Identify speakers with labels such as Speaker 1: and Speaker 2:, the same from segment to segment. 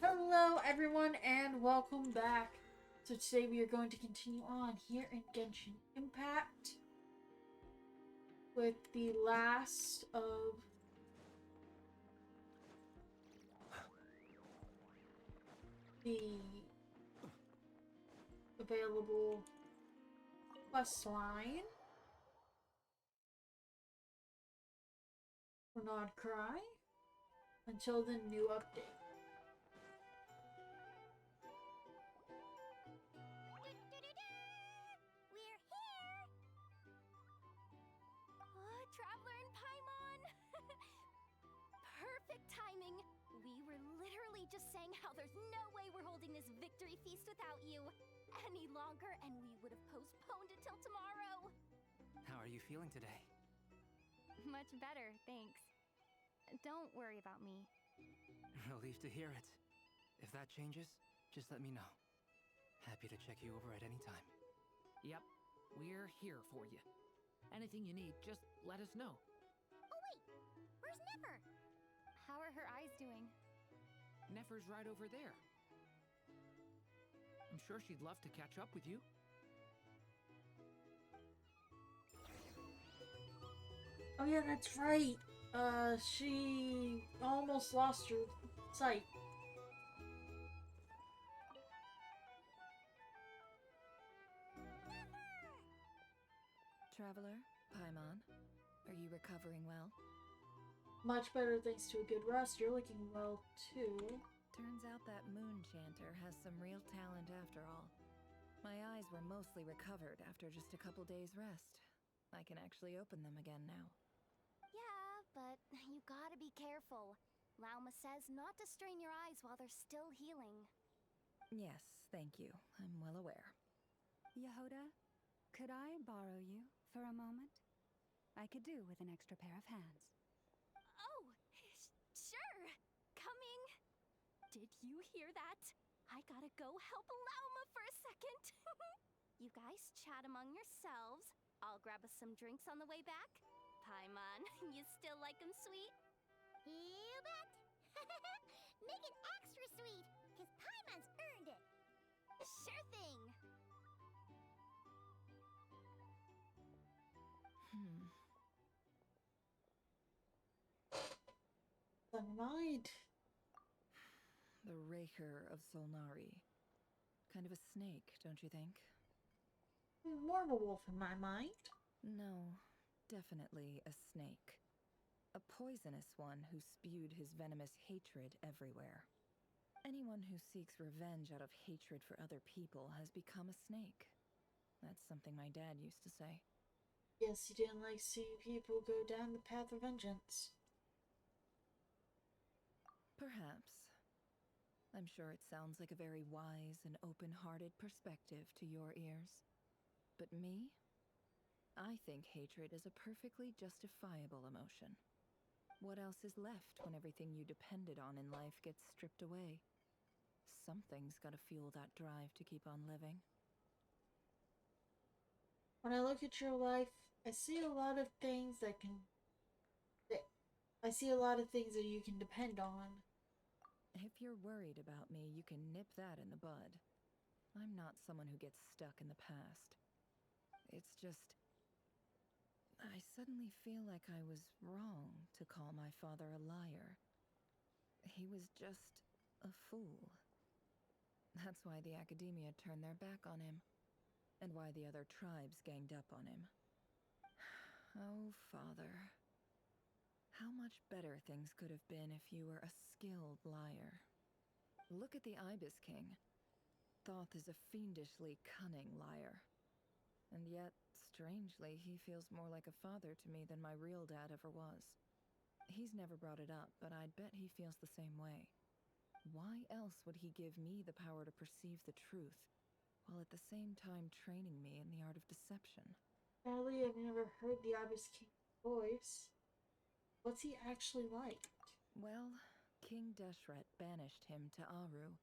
Speaker 1: Hello everyone and welcome back. So today we are going to continue on here in Genshin Impact with the last of the available quest line for Nod Cry until the new update.
Speaker 2: We're here! Traveler and Paimon! Perfect timing! We were literally just saying how there's no way we're holding this victory feast without you any longer, and we would have postponed it till tomorrow.
Speaker 3: How are you feeling today?
Speaker 2: Much better, thanks. Don't worry about me.
Speaker 3: Relieved to hear it. If that changes, just let me know. Happy to check you over at any time.
Speaker 4: Yep, we're here for you. Anything you need, just let us know.
Speaker 2: Oh wait, where's Nipper? How are her eyes doing?
Speaker 4: Nefer's right over there. I'm sure she'd love to catch up with you.
Speaker 1: Oh yeah, that's right. She almost lost her sight.
Speaker 5: Traveler, Paimon, are you recovering well?
Speaker 1: Much better thanks to a good rest. You're looking well too.
Speaker 5: Turns out that moon chanter has some real talent after all. My eyes were mostly recovered after just a couple days' rest. I can actually open them again now.
Speaker 2: Yeah, but you gotta be careful. Lauma says not to strain your eyes while they're still healing.
Speaker 5: Yes, thank you. I'm well aware.
Speaker 6: Yehoda, could I borrow you for a moment? I could do with an extra pair of hands.
Speaker 2: Oh, sure. Coming. Did you hear that? I gotta go help Lauma for a second. You guys chat among yourselves. I'll grab us some drinks on the way back. Paimon, you still like 'em sweet? You bet. Make it extra sweet, 'cause Paimon's earned it. Sure thing.
Speaker 1: Never mind.
Speaker 5: The Raker of Solnari. Kind of a snake, don't you think?
Speaker 1: More of a wolf in my mind.
Speaker 5: No, definitely a snake. A poisonous one who spewed his venomous hatred everywhere. Anyone who seeks revenge out of hatred for other people has become a snake. That's something my dad used to say.
Speaker 1: Yes, he didn't like seeing people go down the path of vengeance.
Speaker 5: Perhaps. I'm sure it sounds like a very wise and open-hearted perspective to your ears. But me? I think hatred is a perfectly justifiable emotion. What else is left when everything you depended on in life gets stripped away? Something's gotta fuel that drive to keep on living.
Speaker 1: When I look at your life, I see a lot of things that I see a lot of things that you can depend on.
Speaker 5: If you're worried about me, you can nip that in the bud. I'm not someone who gets stuck in the past. It's just... I suddenly feel like I was wrong to call my father a liar. He was just a fool. That's why the Academia turned their back on him, and why the other tribes ganged up on him. Oh, Father. How much better things could have been if you were a skilled liar. Look at the Ibis King. Thoth is a fiendishly cunning liar. And yet, strangely, he feels more like a father to me than my real dad ever was. He's never brought it up, but I'd bet he feels the same way. Why else would he give me the power to perceive the truth, while at the same time training me in the art of deception?
Speaker 1: Sadly, I've never heard the Ibis King's voice. What's he actually like?
Speaker 5: Well, King Deshret banished him to Aru,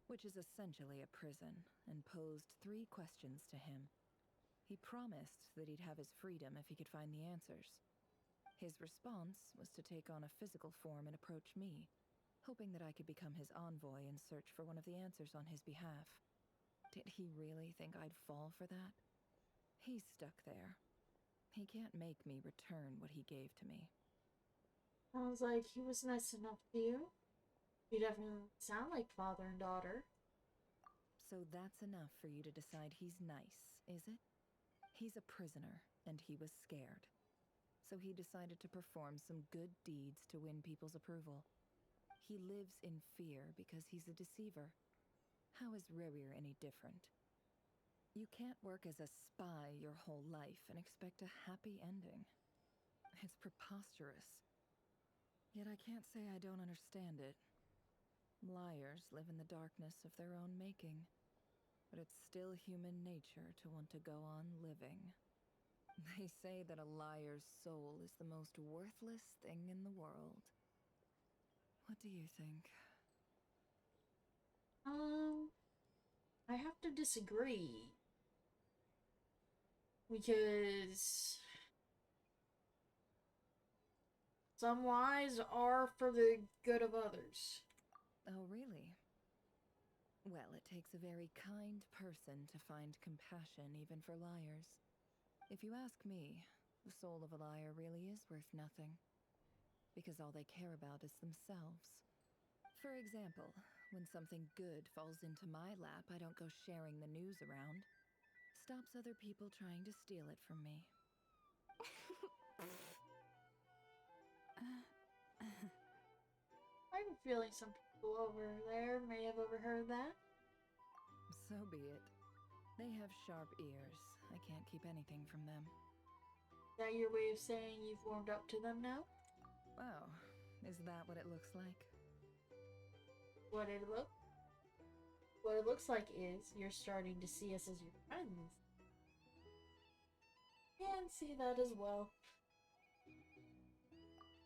Speaker 5: which is essentially a prison, and posed 3 questions to him. He promised that he'd have his freedom if he could find the answers. His response was to take on a physical form and approach me. hoping that I could become his envoy and search for one of the answers on his behalf. Did he really think I'd fall for that? He's stuck there. He can't make me return what he gave to me.
Speaker 1: Sounds like he was nice enough to you. You definitely sound like father and daughter.
Speaker 5: So that's enough for you to decide he's nice, is it? He's a prisoner, and he was scared. So he decided to perform some good deeds to win people's approval. He lives in fear because he's a deceiver. How is Rerir any different? You can't work as a spy your whole life and expect a happy ending. It's preposterous. Yet I can't say I don't understand it. Liars live in the darkness of their own making. But it's still human nature to want to go on living. They say that a liar's soul is the most worthless thing in the world. What do you think?
Speaker 1: I have to disagree. Because some lies are for the good of others.
Speaker 5: Oh, really? Well, it takes a very kind person to find compassion even for liars. If you ask me, the soul of a liar really is worth nothing. Because all they care about is themselves. For example, when something good falls into my lap, I don't go sharing the news around. Stops other people trying to steal it from me.
Speaker 1: I have a feeling some people over there may have overheard that.
Speaker 5: So be it. They have sharp ears. I can't keep anything from them.
Speaker 1: Is that your way of saying you've warmed up to them now?
Speaker 5: Oh, is that what it looks like?
Speaker 1: What it looks like is you're starting to see us as your friends. And see that as well.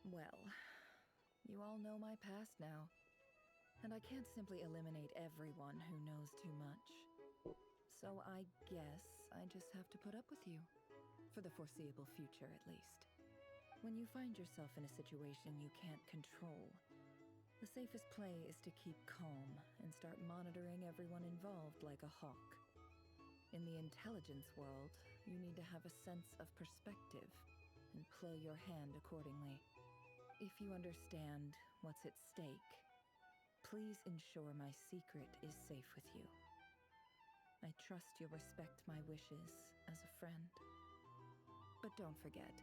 Speaker 5: Well, you all know my past now. And I can't simply eliminate everyone who knows too much. So I guess I just have to put up with you. For the foreseeable future, at least. When you find yourself in a situation you can't control, the safest play is to keep calm and start monitoring everyone involved like a hawk. In the intelligence world, you need to have a sense of perspective and play your hand accordingly. If you understand what's at stake, please ensure my secret is safe with you. I trust you'll respect my wishes as a friend. But don't forget,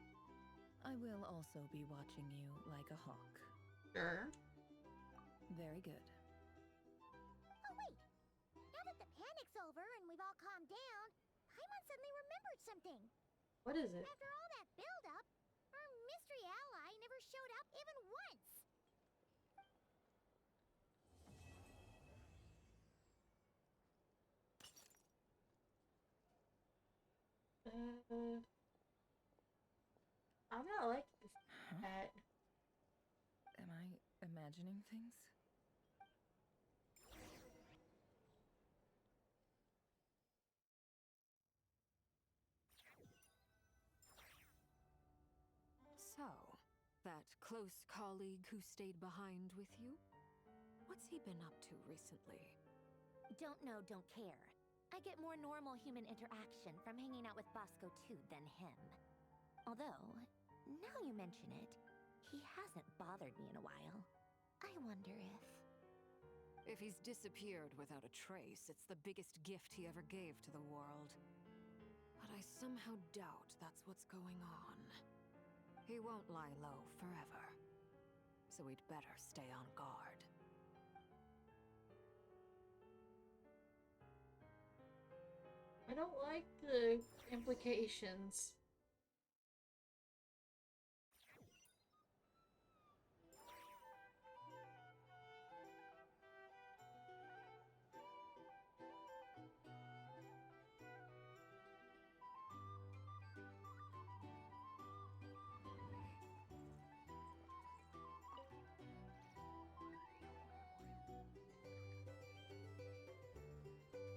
Speaker 5: I will also be watching you like a hawk.
Speaker 1: Sure.
Speaker 5: Very good.
Speaker 2: Oh, wait! Now that the panic's over and we've all calmed down, Paimon suddenly remembered something.
Speaker 1: What is it?
Speaker 2: After all that build-up, our mystery ally never showed up even once.
Speaker 1: I'm not like this
Speaker 5: Huh?
Speaker 1: cat.
Speaker 5: Am I imagining things?
Speaker 7: So, that close colleague who stayed behind with you? What's he been up to recently?
Speaker 2: Don't know, don't care. I get more normal human interaction from hanging out with Bosco too than him. Although, now you mention it, he hasn't bothered me in a while. I wonder if...
Speaker 7: If he's disappeared without a trace, it's the biggest gift he ever gave to the world. But I somehow doubt that's what's going on. He won't lie low forever. So we'd better stay on guard.
Speaker 1: I don't like the implications.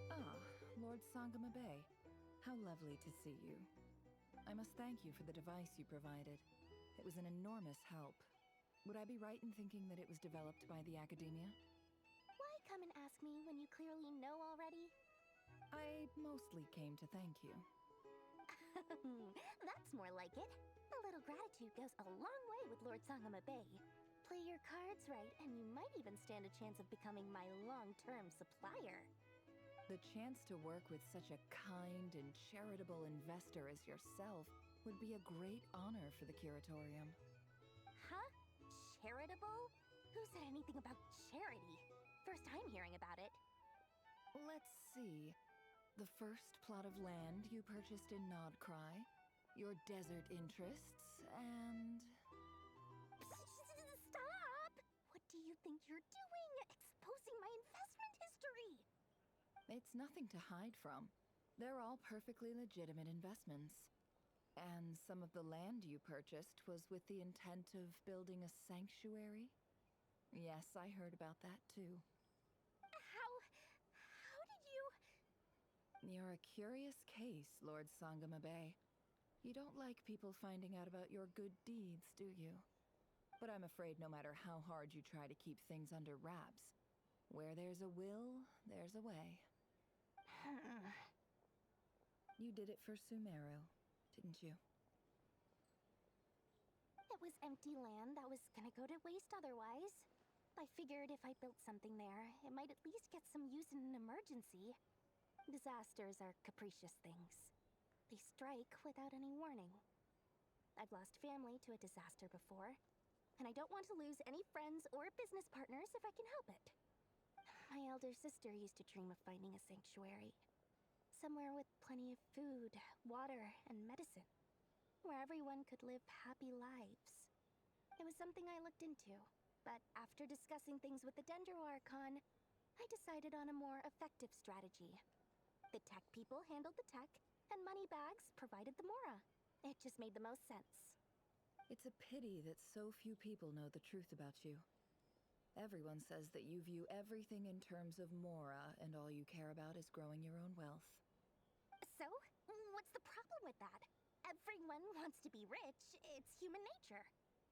Speaker 5: Ah, Lord Sangama Bay. How lovely to see you. I must thank you for the device you provided. It was an enormous help. Would I be right in thinking that it was developed by the academia?
Speaker 2: Why come and ask me when you clearly know already?
Speaker 5: I mostly came to thank you.
Speaker 2: That's more like it. A little gratitude goes a long way with Lord Sangama Bay. Play your cards right, and you might even stand a chance of becoming my long-term supplier.
Speaker 5: The chance to work with such a kind and charitable investor as yourself would be a great honor for the curatorium.
Speaker 2: Huh? Charitable? Who said anything about charity? First time hearing about it.
Speaker 5: Let's see. The first plot of land you purchased in Nodcry, your desert interests, and...
Speaker 2: Stop! What do you think you're doing? Exposing my investment history!
Speaker 5: It's nothing to hide from. They're all perfectly legitimate investments. And some of the land you purchased was with the intent of building a sanctuary? Yes, I heard about that too.
Speaker 2: How did you...
Speaker 5: You're a curious case, Lord Sangama Bay. You don't like people finding out about your good deeds, do you? But I'm afraid no matter how hard you try to keep things under wraps, where there's a will, there's a way. You did it for Sumeru, didn't you?
Speaker 2: It was empty land that was gonna go to waste otherwise. I figured if I built something there, it might at least get some use in an emergency. Disasters are capricious things. They strike without any warning. I've lost family to a disaster before, and I don't want to lose any friends or business partners if I can help it. My elder sister used to dream of finding a sanctuary. Somewhere with plenty of food, water, and medicine. Where everyone could live happy lives. It was something I looked into, but after discussing things with the Dendro Archon, I decided on a more effective strategy. The tech people handled the tech, and Moneybags provided the Mora. It just made the most sense.
Speaker 5: It's a pity that so few people know the truth about you. Everyone says that you view everything in terms of Mora, and all you care about is growing your own wealth.
Speaker 2: So, what's the problem with that? Everyone wants to be rich. It's human nature.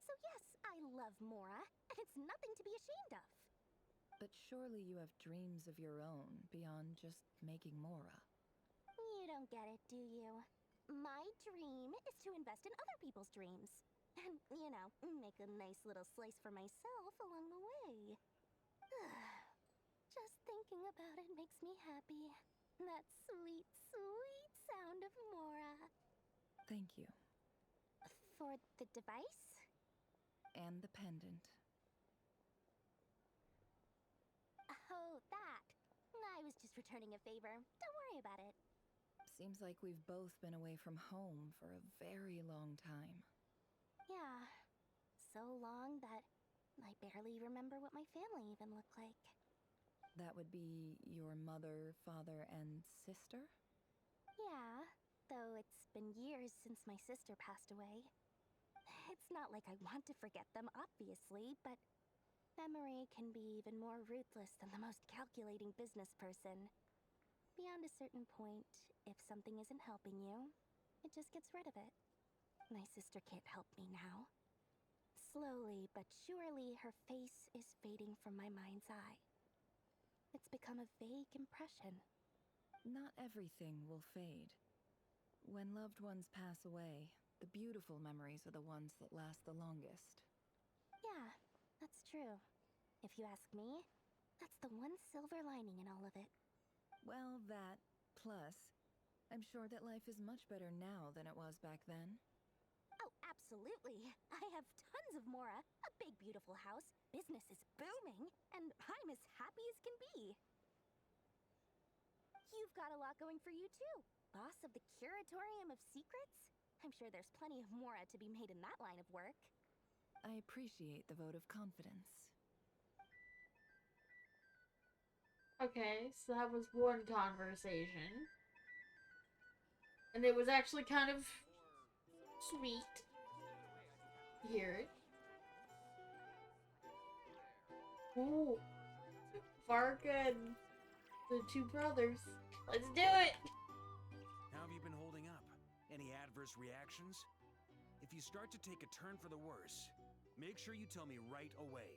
Speaker 2: So yes, I love Mora, and it's nothing to be ashamed of.
Speaker 5: But surely you have dreams of your own beyond just making Mora.
Speaker 2: You don't get it, do you? My dream is to invest in other people's dreams. And, you know, make a nice little slice for myself along the way. Just thinking about it makes me happy. That sweet, sweet sound of Mora.
Speaker 5: Thank you.
Speaker 2: For the device?
Speaker 5: And the pendant.
Speaker 2: Oh, that. I was just returning a favor. Don't worry about it.
Speaker 5: Seems like we've both been away from home for a very long time.
Speaker 2: Yeah. So long that I barely remember what my family even looked like.
Speaker 5: That would be your mother, father, and sister?
Speaker 2: Yeah, though it's been years since my sister passed away. It's not like I want to forget them, obviously, but memory can be even more ruthless than the most calculating business person. Beyond a certain point, if something isn't helping you, it just gets rid of it. My sister can't help me now. Slowly but surely, her face is fading from my mind's eye. It's become a vague impression.
Speaker 5: Not everything will fade. When loved ones pass away, the beautiful memories are the ones that last the longest.
Speaker 2: Yeah, that's true. If you ask me, that's the one silver lining in all of it.
Speaker 5: Well, that, plus, I'm sure that life is much better now than it was back then.
Speaker 2: Oh, absolutely. I have tons of Mora, a big beautiful house, business is booming, and I'm as happy as can be. You've got a lot going for you too. Boss of the Curatorium of Secrets? I'm sure there's plenty of Mora to be made in that line of work.
Speaker 5: I appreciate the vote of confidence.
Speaker 1: Okay, so that was one conversation. And it was actually kind of sweet to hear it. Ooh. Varka and the two brothers. Let's do it!
Speaker 8: How have you been holding up? Any adverse reactions? If you start to take a turn for the worse, Make sure you tell me right away.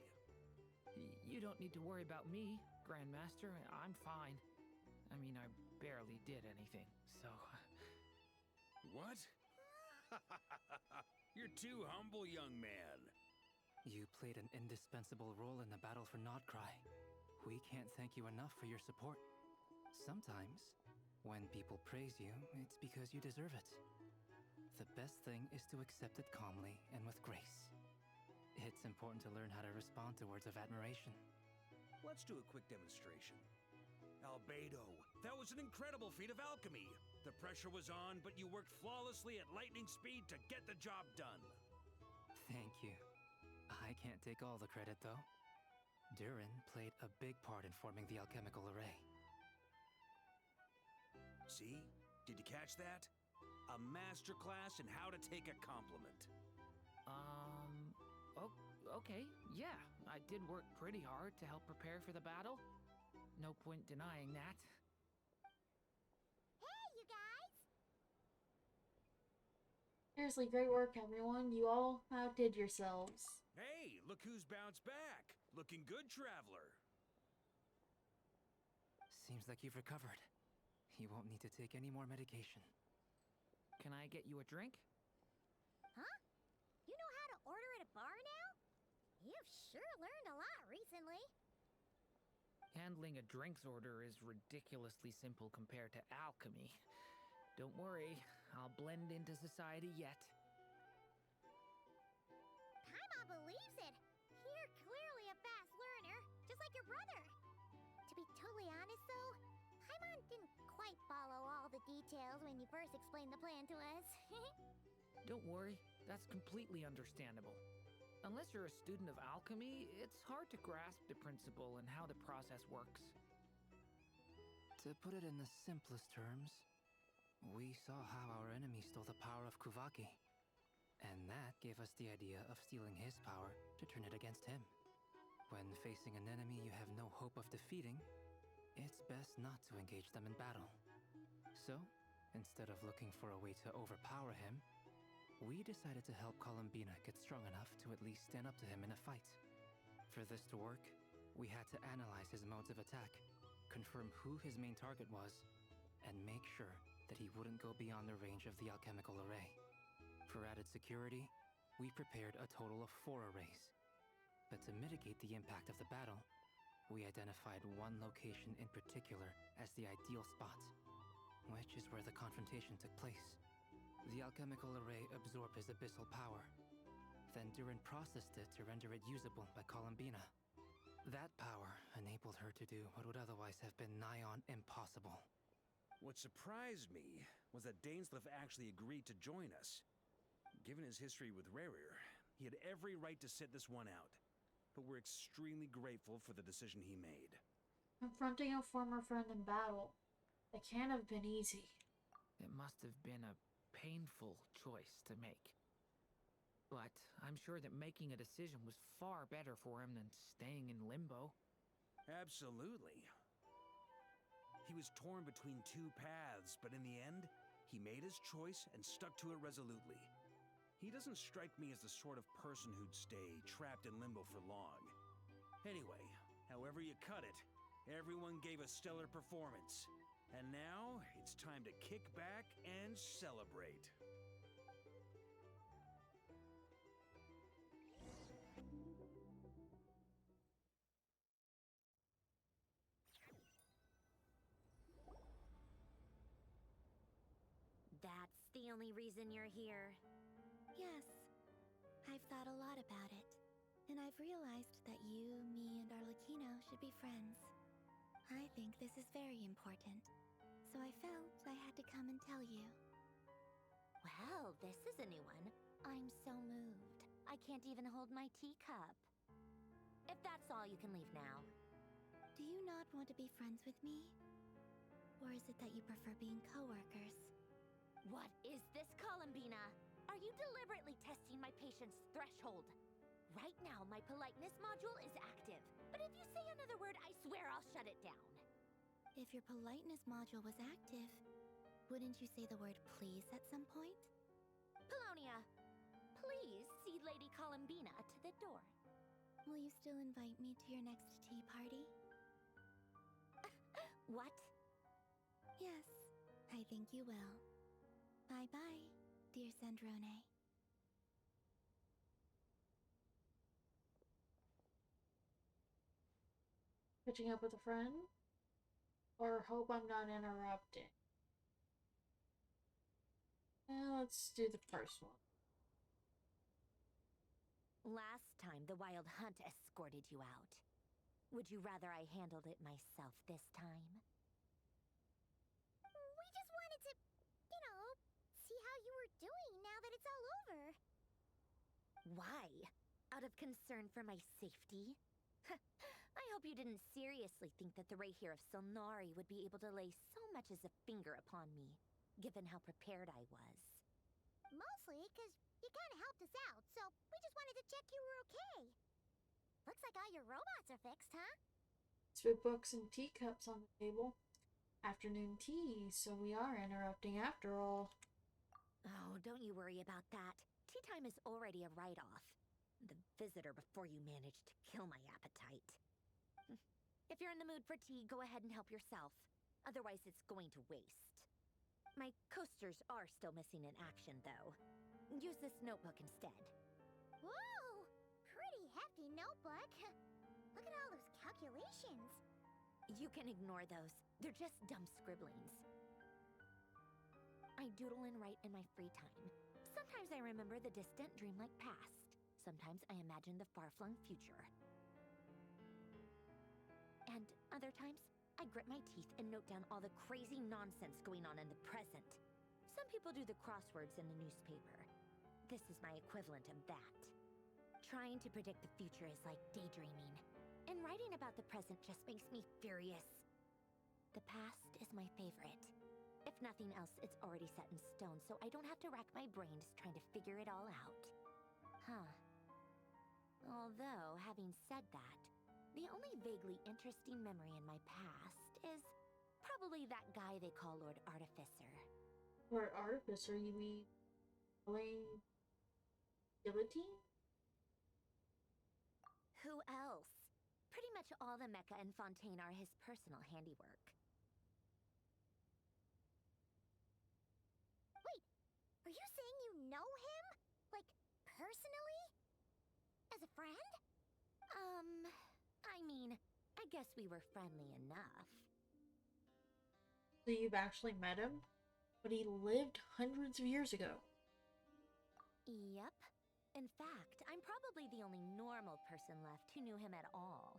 Speaker 4: You don't need to worry about me, Grandmaster. I'm fine. I mean, I barely did anything, so...
Speaker 8: What? You're too humble, young man.
Speaker 3: You played an indispensable role in the battle for Nodcry. We can't thank you enough for your support. Sometimes, when people praise you, it's because you deserve it. The best thing is to accept it calmly and with grace. It's important to learn how to respond to words of admiration.
Speaker 8: Let's do a quick demonstration. Albedo, that was an incredible feat of alchemy. The pressure was on, but you worked flawlessly at lightning speed to get the job done.
Speaker 3: Thank you. I can't take all the credit, though. Durin played a big part in forming the alchemical array.
Speaker 8: See? Did you catch that? A masterclass in how to take a compliment.
Speaker 4: Okay, yeah. I did work pretty hard to help prepare for the battle. No point denying that.
Speaker 2: Hey, you guys!
Speaker 1: Seriously, great work, everyone. You all outdid yourselves.
Speaker 8: Hey, look who's bounced back. Looking good, traveler.
Speaker 3: Seems like you've recovered. You won't need to take any more medication.
Speaker 4: Can I get you a drink?
Speaker 2: Huh? You know how to order at a bar now? You've sure learned a lot recently.
Speaker 4: Handling a drinks order is ridiculously simple compared to alchemy. Don't worry, I'll blend into society yet.
Speaker 2: Paimon believes it. You're clearly a fast learner, just like your brother. To be totally honest, though, Paimon didn't quite follow all the details when you first explained the plan to us.
Speaker 4: Don't worry, that's completely understandable. Unless you're a student of alchemy, it's hard to grasp the principle and how the process works.
Speaker 3: To put it in the simplest terms, we saw how our enemy stole the power of Kuvaki. And that gave us the idea of stealing his power to turn it against him. When facing an enemy you have no hope of defeating, it's best not to engage them in battle. So, instead of looking for a way to overpower him, we decided to help Columbina get strong enough to at least stand up to him in a fight. For this to work, we had to analyze his modes of attack, confirm who his main target was, and make sure that he wouldn't go beyond the range of the alchemical array. For added security, we prepared a total of 4 arrays. But to mitigate the impact of the battle, we identified one location in particular as the ideal spot, which is where the confrontation took place. The alchemical array absorbed his abyssal power. Then Durin processed it to render it usable by Columbina. That power enabled her to do what would otherwise have been nigh on impossible.
Speaker 8: What surprised me was that Dainsleif actually agreed to join us. Given his history with Rerir, he had every right to sit this one out. But we're extremely grateful for the decision he made.
Speaker 1: Confronting a former friend in battle. It can't have been easy.
Speaker 4: It must have been a painful choice to make. But I'm sure that making a decision was far better for him than staying in limbo.
Speaker 8: Absolutely. He was torn between 2 paths, but in the end, he made his choice and stuck to it resolutely. He doesn't strike me as the sort of person who'd stay trapped in limbo for long. Anyway, however you cut it, everyone gave a stellar performance. And now, it's time to kick back and celebrate.
Speaker 2: That's the only reason you're here.
Speaker 9: Yes. I've thought a lot about it. And I've realized that you, me, and Arlecchino should be friends. I think this is very important. So I felt I had to come and tell you.
Speaker 2: Well, this is a new one. I'm so moved. I can't even hold my teacup. If that's all, you can leave now.
Speaker 9: Do you not want to be friends with me? Or is it that you prefer being coworkers?
Speaker 2: What is this, Columbina? Are you deliberately testing my patience threshold? Right now, my politeness module is active. But if you say another word, I swear I'll shut it down.
Speaker 9: If your politeness module was active, wouldn't you say the word please at some point?
Speaker 2: Polonia, please see Lady Columbina to the door.
Speaker 9: Will you still invite me to your next tea party?
Speaker 2: What?
Speaker 9: Yes, I think you will. Bye-bye, dear Sandrone.
Speaker 1: Catching up with a friend? Or hope I'm not interrupting? Let's do the first one.
Speaker 2: Last time, the Wild Hunt escorted you out. Would you rather I handled it myself this time?
Speaker 9: We just wanted to, see how you were doing now that it's all over.
Speaker 2: Why? Out of concern for my safety? I hope you didn't seriously think that the Rayhir of Silnari would be able to lay so much as a finger upon me, given how prepared I was.
Speaker 9: Mostly because you kind of helped us out, so we just wanted to check you were okay. Looks like all your robots are fixed, huh?
Speaker 1: Spit books and teacups on the table. Afternoon tea, so we are interrupting after all.
Speaker 2: Oh, don't you worry about that. Tea time is already a write-off. The visitor before you managed to kill my appetite. If you're in the mood for tea, go ahead and help yourself. Otherwise, it's going to waste. My coasters are still missing in action, though. Use this notebook instead.
Speaker 9: Whoa! Pretty hefty notebook. Look at all those calculations.
Speaker 2: You can ignore those. They're just dumb scribblings. I doodle and write in my free time. Sometimes I remember the distant dreamlike past. Sometimes I imagine the far-flung future. And other times, I grit my teeth and note down all the crazy nonsense going on in the present. Some people do the crosswords in the newspaper. This is my equivalent of that. Trying to predict the future is like daydreaming. And writing about the present just makes me furious. The past is my favorite. If nothing else, it's already set in stone, so I don't have to rack my brains trying to figure it all out. Huh. Although, having said that, the only vaguely interesting memory in my past is probably that guy they call Lord Artificer.
Speaker 1: Lord Artificer, you mean Elaine Guillotine?
Speaker 2: Who else? Pretty much all the mecha and Fontaine are his personal handiwork.
Speaker 9: Wait, are you saying you know him? Like, personally? As a friend?
Speaker 2: I mean, I guess we were friendly enough.
Speaker 1: So you've actually met him? But he lived hundreds of years ago.
Speaker 2: Yep. In fact, I'm probably the only normal person left who knew him at all.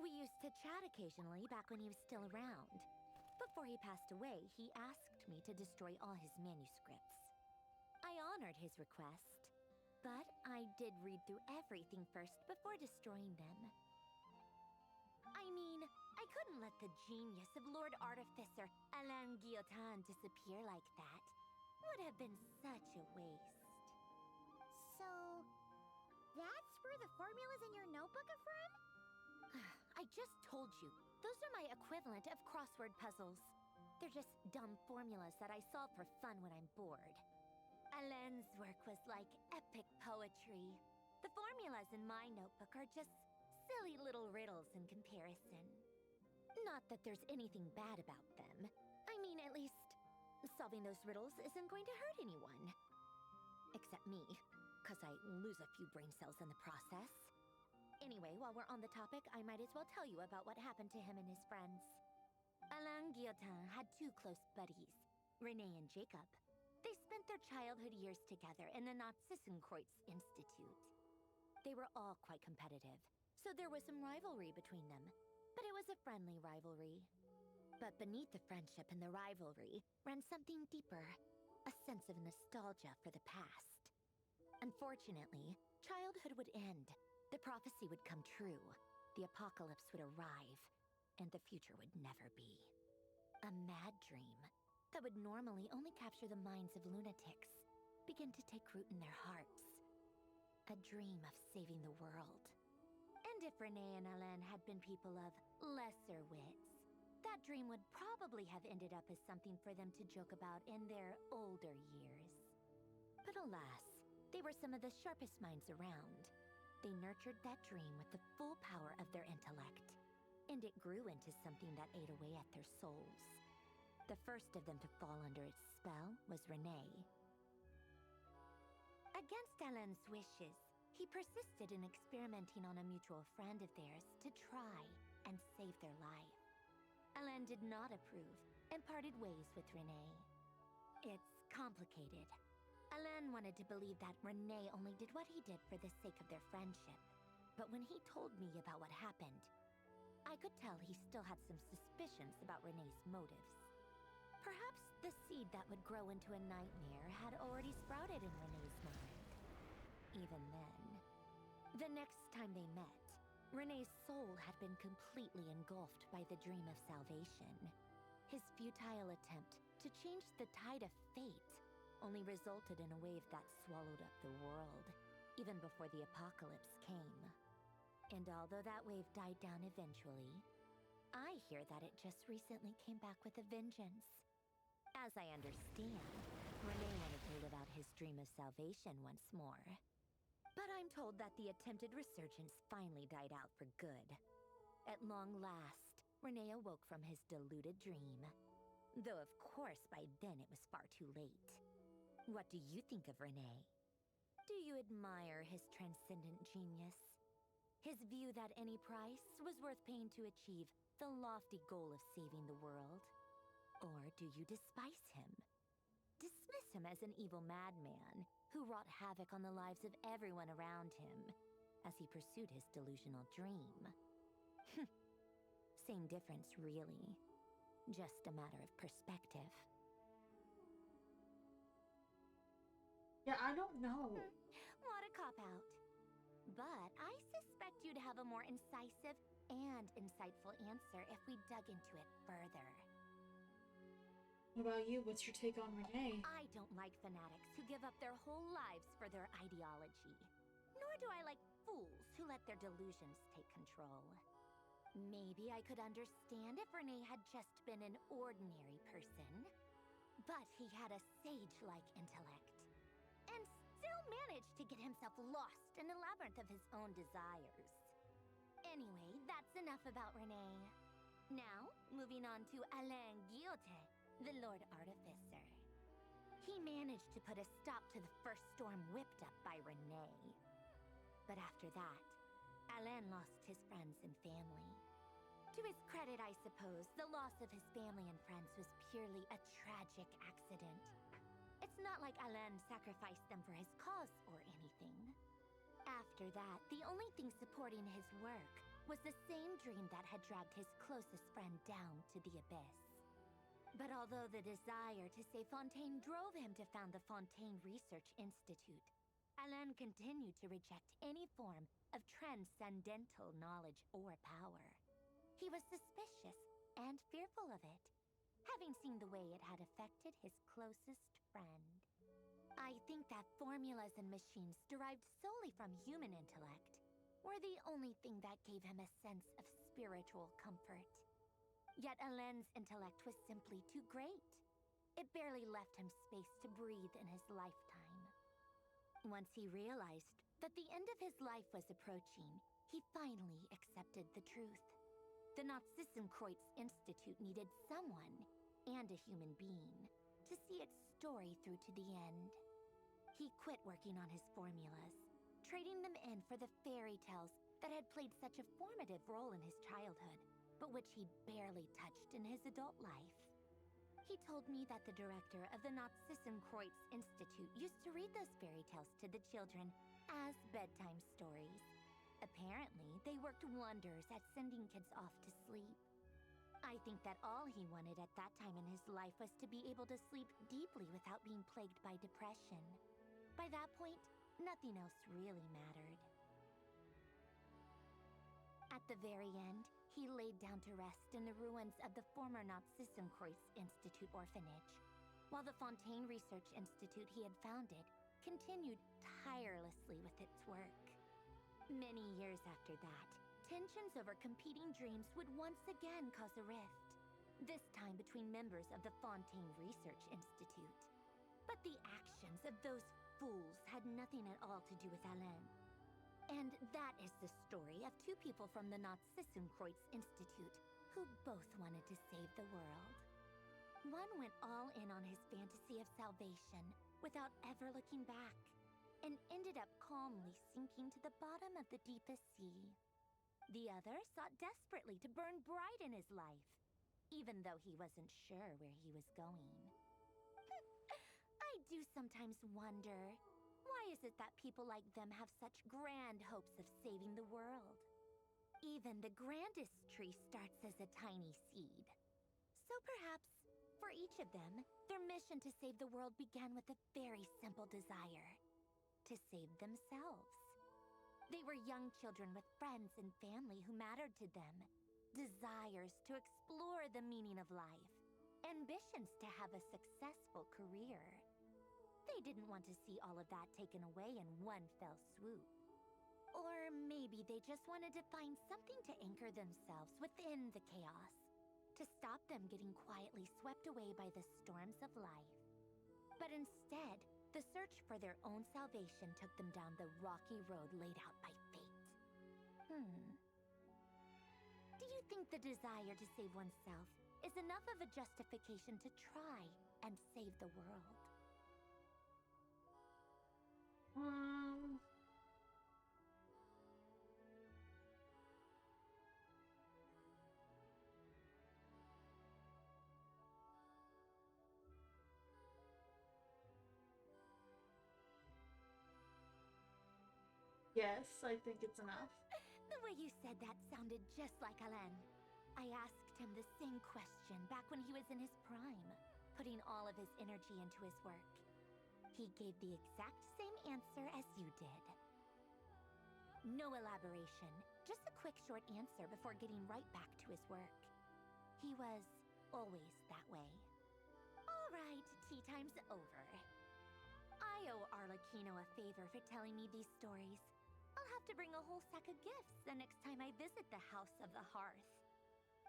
Speaker 2: We used to chat occasionally back when he was still around. Before he passed away, he asked me to destroy all his manuscripts. I honored his request, but I did read through everything first before destroying them. I mean, I couldn't let the genius of Lord Artificer Alain Guillotin disappear like that. Would have been such a waste.
Speaker 9: So, that's where the formulas in your notebook are from?
Speaker 2: I just told you, those are my equivalent of crossword puzzles. They're just dumb formulas that I solve for fun when I'm bored. Alain's work was like epic poetry. The formulas in my notebook are just silly little riddles in comparison. Not that there's anything bad about them. I mean, at least, solving those riddles isn't going to hurt anyone. Except me, because I lose a few brain cells in the process. Anyway, while we're on the topic, I might as well tell you about what happened to him and his friends. Alain Guillotin had two close buddies, Renee and Jacob. They spent their childhood years together in the Nazissenkreuz Institute. They were all quite competitive, so there was some rivalry between them, but it was a friendly rivalry. But beneath the friendship and the rivalry ran something deeper, a sense of nostalgia for the past. Unfortunately, childhood would end, the prophecy would come true, the apocalypse would arrive, and the future would never be. A mad dream that would normally only capture the minds of lunatics begin to take root in their hearts. A dream of saving the world. And if Renee and Alain had been people of lesser wits, that dream would probably have ended up as something for them to joke about in their older years. But alas,
Speaker 10: They were some of the sharpest minds around. They nurtured that dream with the full power of their intellect, and it grew into something that ate away at their souls. The first of them to fall under its spell was Renee. Against Alain's wishes, he persisted in experimenting on a mutual friend of theirs to try and save their life. Alain did not approve and parted ways with Renee. It's complicated. Alain wanted to believe that Renee only did what he did for the sake of their friendship. But when he told me about what happened, I could tell he still had some suspicions about Renee's motives. Perhaps the seed that would grow into a nightmare had already sprouted in Renee's mind. Even then, the next time they met, Renee's soul had been completely engulfed by the dream of salvation. His futile attempt to change the tide of fate only resulted in a wave that swallowed up the world, even before the apocalypse came. And although that wave died down eventually, I hear that it just recently came back with a vengeance. As I understand, Renee wanted to live out his dream of salvation once more. But I'm told that the attempted resurgence finally died out for good. At long last, Renee awoke from his deluded dream. Though of course by then it was far too late. What do you think of Renee? Do you admire his transcendent genius? His view that any price was worth paying to achieve the lofty goal of saving the world? Or do you despise him? Dismiss him as an evil madman who wrought havoc on the lives of everyone around him as he pursued his delusional dream? Same difference, really. Just a matter of perspective.
Speaker 1: Yeah, I don't know.
Speaker 10: What a cop-out. But I suspect you'd have a more incisive and insightful answer if we dug into it further.
Speaker 1: What about you? What's your take on Renee?
Speaker 10: I don't like fanatics who give up their whole lives for their ideology. Nor do I like fools who let their delusions take control. Maybe I could understand if Renee had just been an ordinary person. But he had a sage-like intellect. And still managed to get himself lost in the labyrinth of his own desires. Anyway, that's enough about Renee. Now, moving on to Alain Guillotin, the Lord Artificer. He managed to put a stop to the first storm whipped up by Renee. But after that, Alain lost his friends and family. To his credit, I suppose, the loss of his family and friends was purely a tragic accident. It's not like Alain sacrificed them for his cause or anything. After that, the only thing supporting his work was the same dream that had dragged his closest friend down to the abyss. But although the desire to save Fontaine drove him to found the Fontaine Research Institute, Alain continued to reject any form of transcendental knowledge or power. He was suspicious and fearful of it, having seen the way it had affected his closest friend. I think that formulas and machines derived solely from human intellect were the only thing that gave him a sense of spiritual comfort. Yet Alain's intellect was simply too great. It barely left him space to breathe in his lifetime. Once he realized that the end of his life was approaching, he finally accepted the truth. The Nazissenkreuz Institute needed someone, and a human being, to see its story through to the end. He quit working on his formulas, trading them in for the fairy tales that had played such a formative role in his childhood, but which he barely touched in his adult life. He told me that the director of the Nazissenkreuz Institute used to read those fairy tales to the children as bedtime stories. Apparently, they worked wonders at sending kids off to sleep. I think that all he wanted at that time in his life was to be able to sleep deeply without being plagued by depression. By that point, nothing else really mattered. At the very end, he laid down to rest in the ruins of the former Nazissenkreuz Institute orphanage, while the Fontaine Research Institute he had founded continued tirelessly with its work. Many years after that, tensions over competing dreams would once again cause a rift, this time between members of the Fontaine Research Institute. But the actions of those fools had nothing at all to do with Alain. And that is the story of two people from the Narzissenkreuz Institute who both wanted to save the world. One went all in on his fantasy of salvation without ever looking back, and ended up calmly sinking to the bottom of the deepest sea. The other sought desperately to burn bright in his life, even though he wasn't sure where he was going. I do sometimes wonder, why is it that people like them have such grand hopes of saving the world? Even the grandest tree starts as a tiny seed. So perhaps, for each of them, their mission to save the world began with a very simple desire: to save themselves. They were young children with friends and family who mattered to them, desires to explore the meaning of life, ambitions to have a successful career. They didn't want to see all of that taken away in one fell swoop. Or maybe they just wanted to find something to anchor themselves within the chaos, to stop them getting quietly swept away by the storms of life. But instead, the search for their own salvation took them down the rocky road laid out by fate. Do you think the desire to save oneself is enough of a justification to try and save the world?
Speaker 1: Yes, I think it's enough.
Speaker 10: The way you said that sounded just like Alain. I asked him the same question back when he was in his prime, putting all of his energy into his work. He gave the exact same answer as you did. No elaboration, just a quick short answer before getting right back to his work. He was always that way. All right, tea time's over. I owe Arlecchino a favor for telling me these stories. I'll have to bring a whole sack of gifts the next time I visit the House of the Hearth.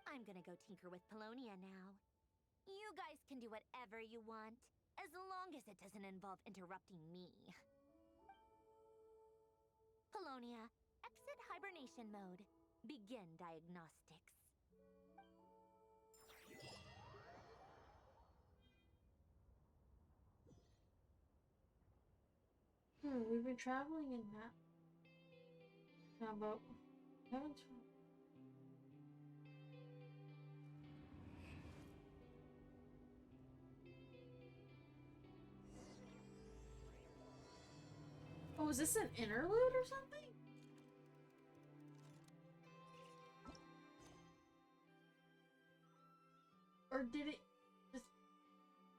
Speaker 10: I'm gonna go tinker with Polonia now. You guys can do whatever you want, as long as it doesn't involve interrupting me. Polonia, exit hibernation mode. Begin diagnostics.
Speaker 1: We've been traveling in that. How about haven't tra- Oh, is this an interlude or something? Or did it just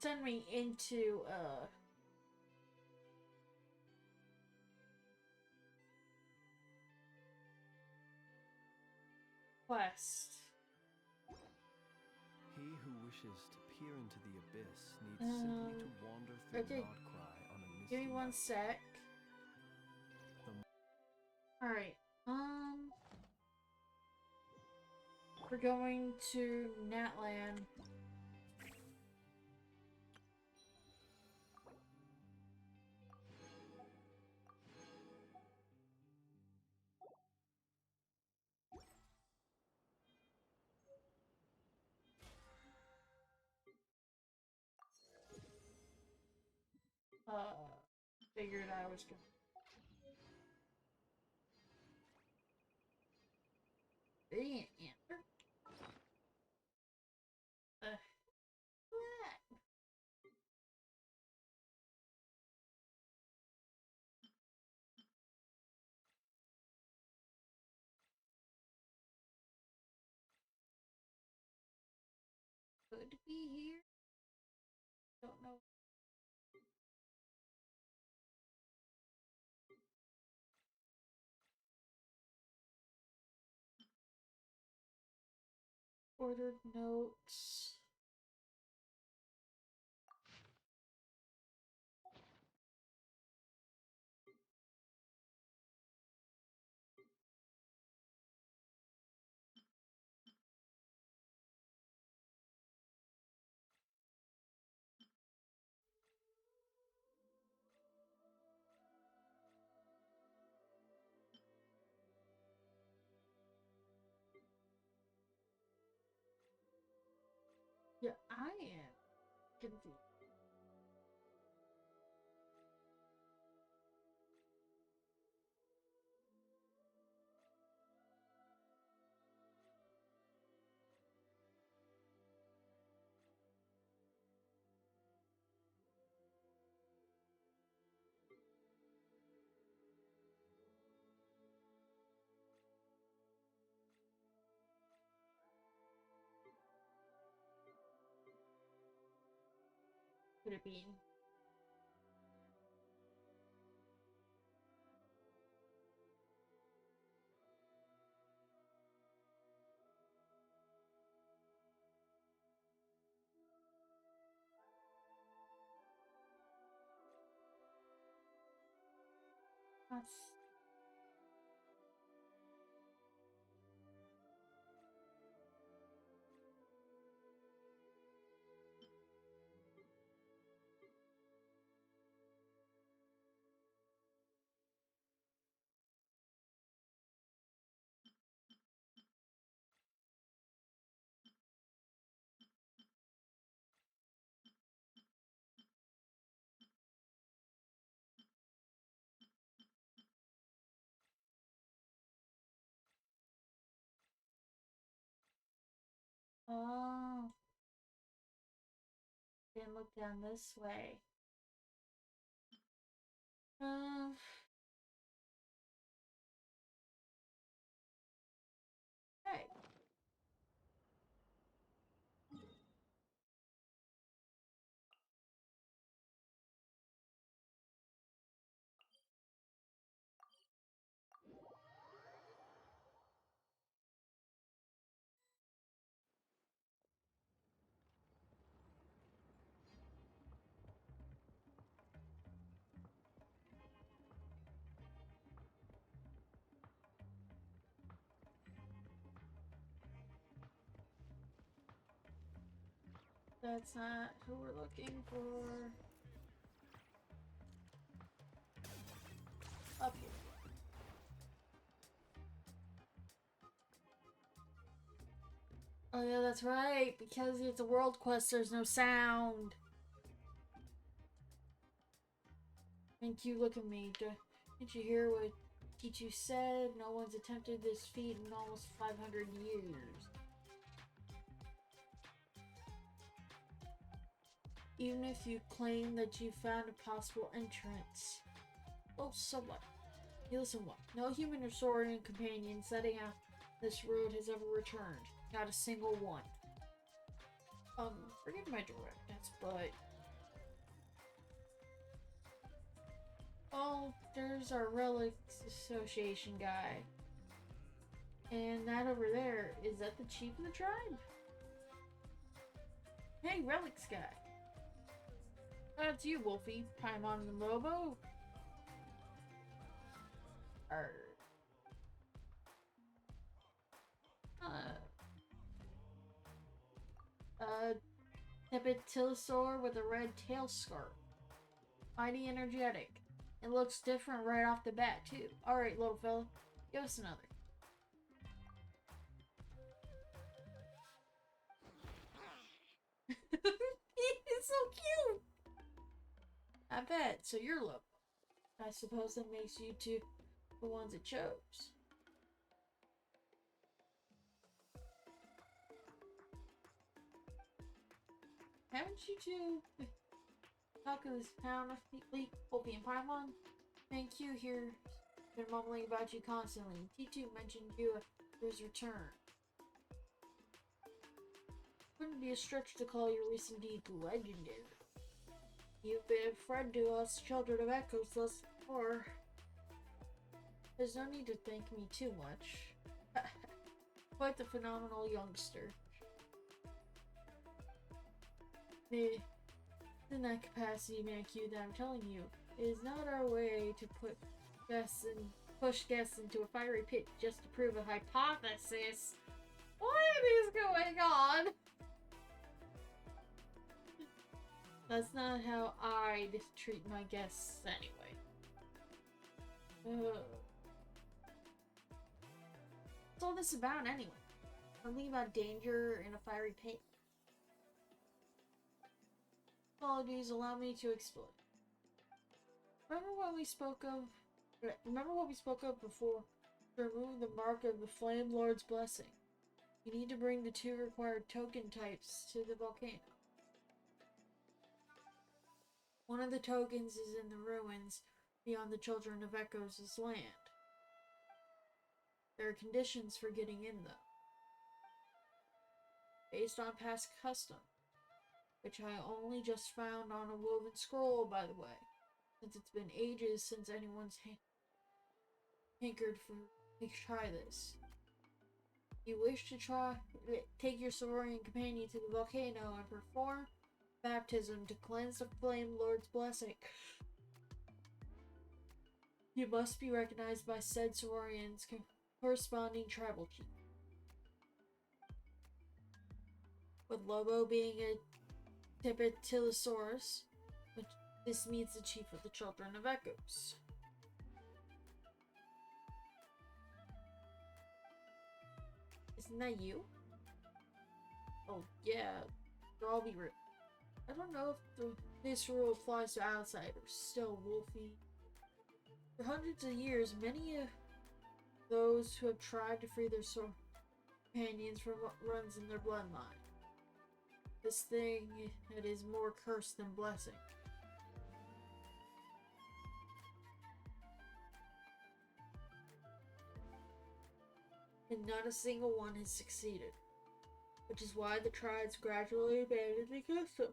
Speaker 1: send me into quest?
Speaker 11: He who wishes to peer into the abyss needs simply to wander through
Speaker 1: okay.
Speaker 11: Nodcry on a misty
Speaker 1: Give me one
Speaker 11: night.
Speaker 1: sec. Alright, we're going to Natlan. Figured I was gonna. Dang, answer. What? Could be here. Don't know. Ordered notes. confused. Could it be? That's oh, didn't look down this way. Uh, hey. That's not who we're looking for. Up here. Oh yeah, that's right. Because it's a world quest, there's no sound. Thank you, look at me. Didn't you hear what Tichu said? No one's attempted this feat in almost 500 years. Even if you claim that you found a possible entrance. Well, so what? Hey, listen, what? No human or Saurian companion setting out this road has ever returned. Not a single one. Forgive my directness, but... Oh, there's our Relics Association guy. And that over there, is that the chief of the tribe? Hey, Relics guy. That's you, Wolfie. Paimon and Lobo. Tepetilosaur with a red tail scarf. Mighty energetic. It looks different right off the bat, too. Alright, little fella. Give us another. He's so cute! I bet. So you're Lobo. I suppose that makes you two the ones it chose. Haven't you two talked of this town lately, Wolfie and Paimon? Thank you here. Been mumbling about you constantly. T2 mentioned you at his return. Wouldn't be a stretch to call your recent deeds legendary. You've been a friend to us, children of Echoes, thus far. There's no need to thank me too much. Quite the phenomenal youngster. In that capacity, Mancu, that I'm telling you, it is not our way to push guests into a fiery pit just to prove a hypothesis. What is going on? That's not how I'd treat my guests anyway. What's all this about anyway? Something about danger in a fiery pit. Apologies, allow me to explain. Remember what we spoke of before? To remove the mark of the Flame Lord's blessing. You need to bring the 2 required token types to the volcano. One of the tokens is in the ruins beyond the Children of Echoes' land. There are conditions for getting in, though. Based on past custom, which I only just found on a woven scroll, by the way, since it's been ages since anyone's hankered for to try this. You wish to take your Saurian companion to the volcano and perform baptism to cleanse the Flame Lord's blessing. You must be recognized by said Saurian's corresponding tribal chief. With Lobo being a Tipitilosaurus, this means the chief of the Children of Echoes. Isn't that you? Oh yeah, I'll be real. I don't know if this rule applies to outsiders. Still, Wolfie. For hundreds of years, many of those who have tried to free their companions from what runs in their bloodline. This thing, it is more curse than blessing. And not a single one has succeeded. Which is why the tribes gradually abandoned the custom.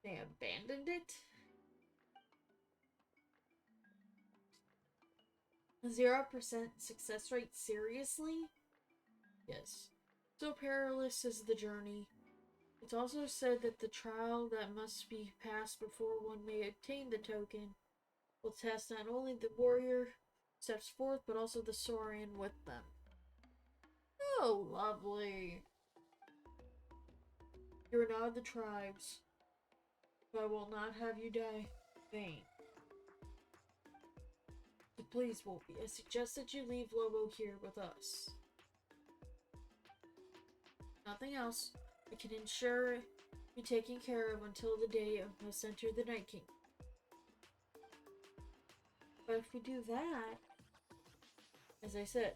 Speaker 1: They abandoned it? A 0% success rate? Seriously? Yes. So perilous is the journey. It's also said that the trial that must be passed before one may obtain the token will test not only the warrior steps forth, but also the Saurian with them. Oh, lovely. You are now the tribes, but I will not have you die in vain. So please, Wolfie, I suggest that you leave Lobo here with us. Nothing else. I can ensure be taken care of until the day of must enter the Night King. But if we do that, as I said,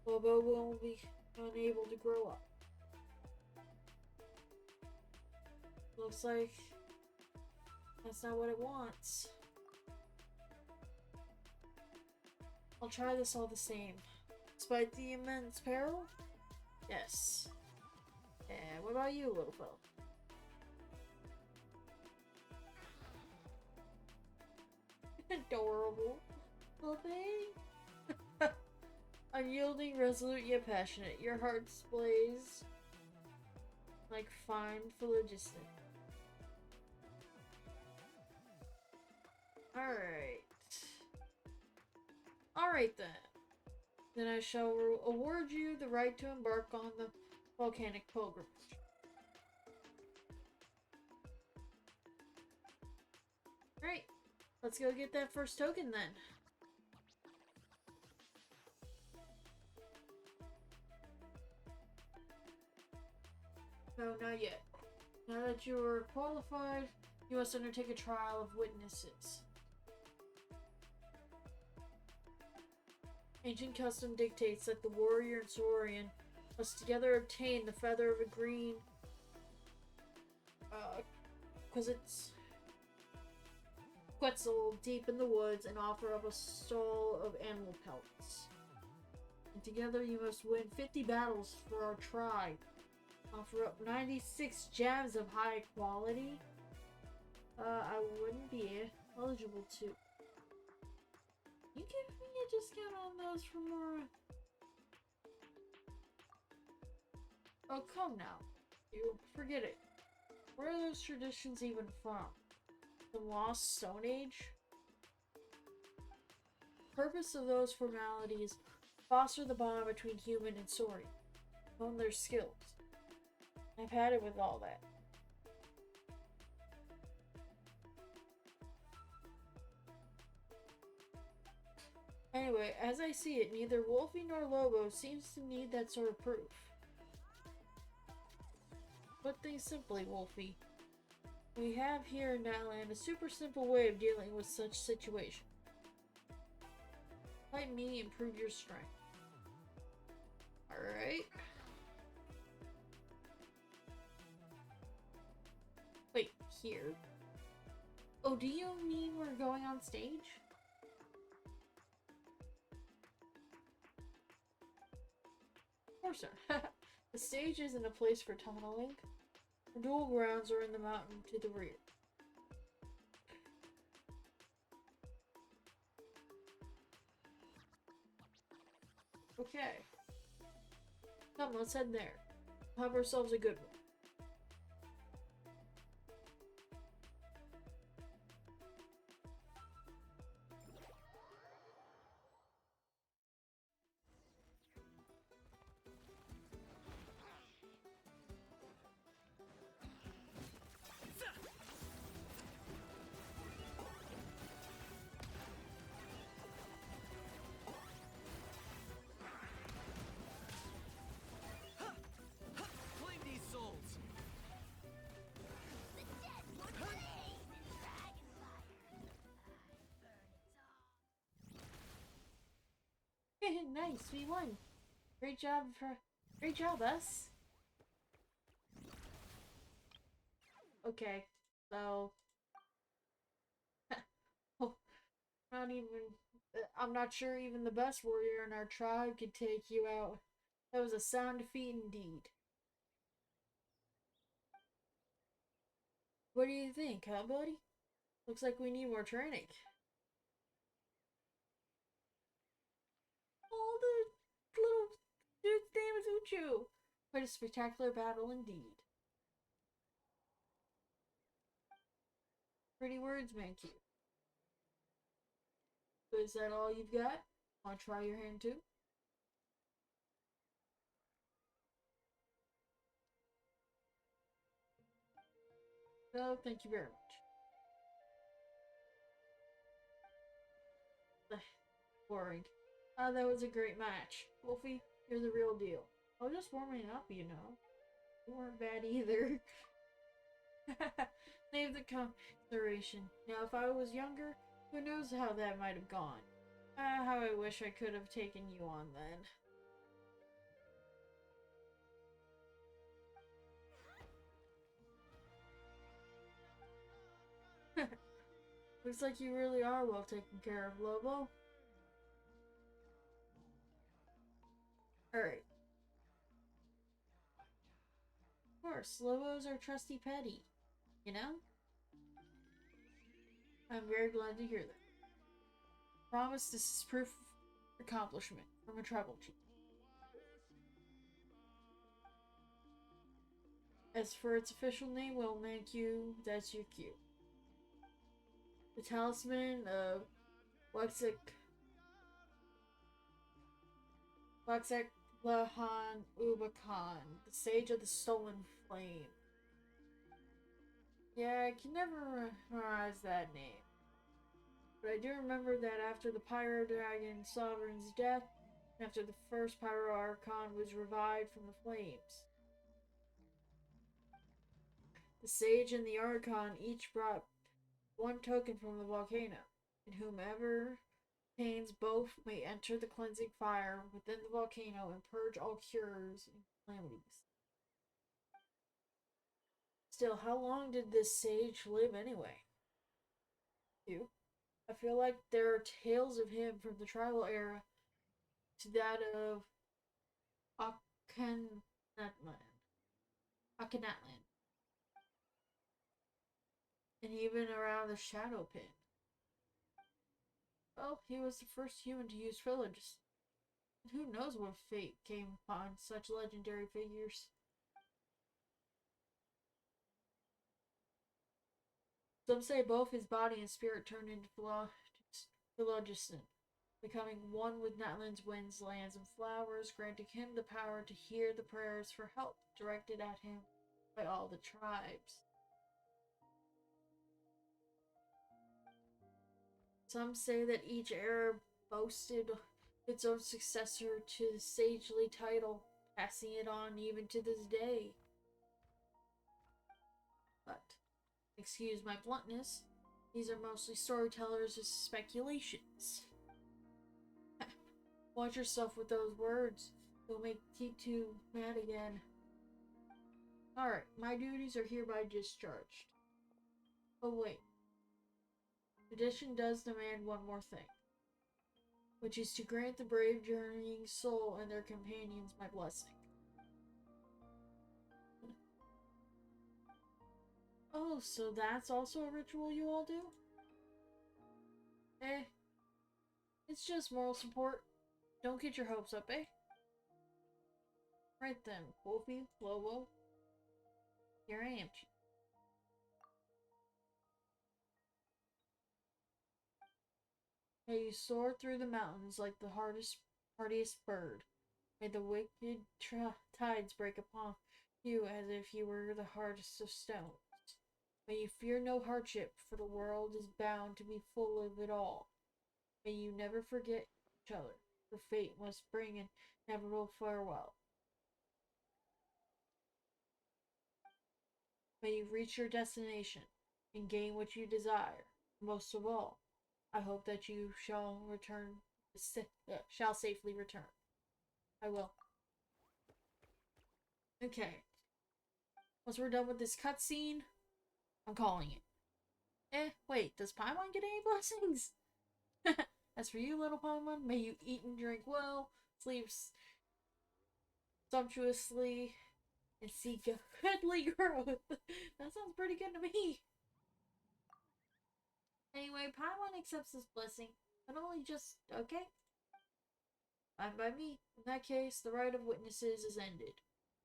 Speaker 1: Lobo will be unable to grow up. Looks like that's not what it wants. I'll try this all the same. Despite the immense peril? Yes. And what about you, little fellow? Adorable. Little thing. Unyielding, resolute, yet passionate. Your heart displays like fine phlogiston. Alright then. Then I shall award you the right to embark on the volcanic pilgrimage. Great. Let's go get that first token then. No, not yet. Now that you are qualified, you must undertake a trial of witnesses. Ancient custom dictates that the warrior and Saurian must together obtain the feather of a green Quetzal deep in the woods and offer up a stole of animal pelts. And together you must win 50 battles for our tribe. Offer up 96 gems of high quality. I wouldn't be eligible to. You give me a discount on those for more. Oh, come now. You forget it. Where are those traditions even from? The Lost Stone Age? The purpose of those formalities foster the bond between human and Saurian. Hone their skills. I've had it with all that. Anyway, as I see it, neither Wolfie nor Lobo seems to need that sort of proof. Put things simply, Wolfie. We have here in Natland a super simple way of dealing with such situations. Fight me, improve your strength. Alright. Wait, here? Oh, do you mean we're going on stage? Of course not. The stage isn't a place for tunneling. The duel grounds are in the mountain to the rear. Okay. Come, let's head there. Have ourselves a good one.
Speaker 11: Claim these souls!
Speaker 1: Nice, we won. Great job, us. Okay, so oh, I'm not sure even the best warrior in our tribe could take you out. That was a sound defeat indeed. What do you think, huh, buddy? Looks like we need more training. Oh, the little dude's name is Uchu. Quite a spectacular battle indeed. Pretty words, Mankey. So is that all you've got? Want to try your hand too? No, thank you very much. Boring. That was a great match. Wolfie, you're the real deal. I was just warming up, you know. You weren't bad either. Save the consideration. Now, if I was younger, who knows how that might have gone. How I wish I could have taken you on then. Looks like you really are well taken care of, Lobo. Alright. Of course, Lobo's our trusty petty. You know? I'm very glad to hear that. Promise this is proof of accomplishment from a tribal chief. As for its official name, we'll make you, that's your cue. The talisman of Waxaklahan Ubakan, the sage of the stolen flame. Yeah, I can never memorize that name. But I do remember that after the Pyro Dragon Sovereign's death, and after the first Pyro Archon was revived from the flames, the Sage and the Archon each brought one token from the volcano, and whomever obtains both may enter the cleansing fire within the volcano and purge all cures and calamities. Still, how long did this sage live anyway? 2. I feel like there are tales of him from the tribal era to that of Akhenaten. And even around the Shadow Pit. Well, he was the first human to use villages. And who knows what fate came upon such legendary figures. Some say both his body and spirit turned into phlogiston, becoming one with Natland's winds, lands, and flowers, granting him the power to hear the prayers for help directed at him by all the tribes. Some say that each era boasted its own successor to the sagely title, passing it on even to this day. But, excuse my bluntness, these are mostly storytellers' speculations. Watch yourself with those words. You'll make T2 mad again. Alright, my duties are hereby discharged. Oh wait. Tradition does demand one more thing, which is to grant the brave journeying soul and their companions my blessing. Oh, so that's also a ritual you all do? Eh. It's just moral support. Don't get your hopes up, eh? Right then, Wolfie, Lobo. Here I am. May you soar through the mountains like the hardiest bird. May the wicked tides break upon you as if you were the hardest of stones. May you fear no hardship, for the world is bound to be full of it all. May you never forget each other, for fate must bring an inevitable farewell. May you reach your destination and gain what you desire. Most of all, I hope that you shall safely return. I will. Okay. Once we're done with this cutscene, I'm calling it. Wait, does Paimon get any blessings? As for you, little Paimon, may you eat and drink well, sleep sumptuously, and seek a goodly growth. That sounds pretty good to me. Anyway, Paimon accepts this blessing, but only just, okay? Fine by me. In that case, the right of witnesses is ended.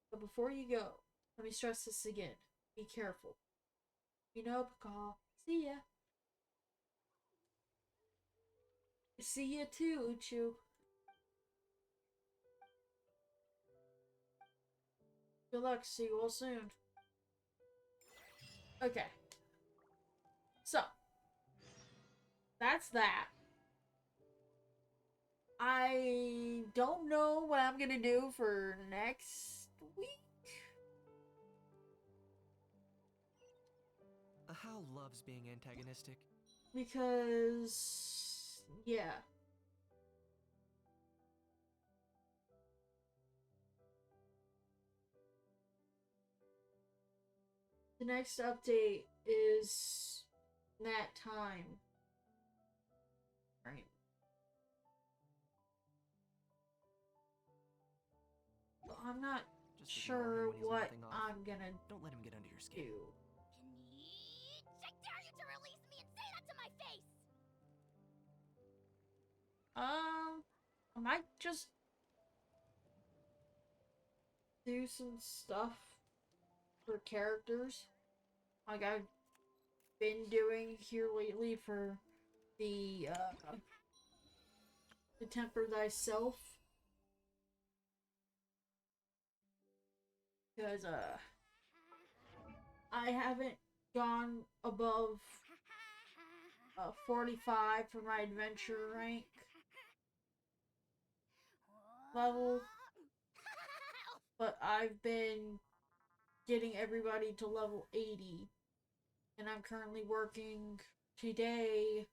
Speaker 1: But before you go, let me stress this again. Be careful. You know, Pakaw. See ya. See ya too, Uchu. Good luck. See you all soon. Okay. So. That's that. I don't know what I'm gonna do for next week.
Speaker 12: How loves being antagonistic.
Speaker 1: Because, yeah. The next update is that time. Right. Well, I'm not
Speaker 12: Just ignore him
Speaker 1: sure
Speaker 12: when he's
Speaker 1: what
Speaker 12: mouthing off.
Speaker 1: I'm gonna
Speaker 12: Don't let him get under your skin.
Speaker 1: do.
Speaker 2: I dare you to release me and say that to my face!
Speaker 1: I might just do some stuff for characters, like I've been doing here lately for the Temper Thyself. Because, I haven't gone above 45 for my adventure rank level, but I've been getting everybody to level 80, and I'm currently working today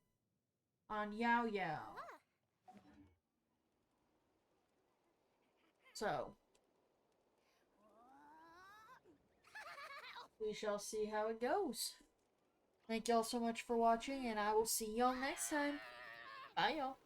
Speaker 1: on Yao Yao. So, we shall see how it goes. Thank y'all so much for watching, and I will see y'all next time. Bye, y'all.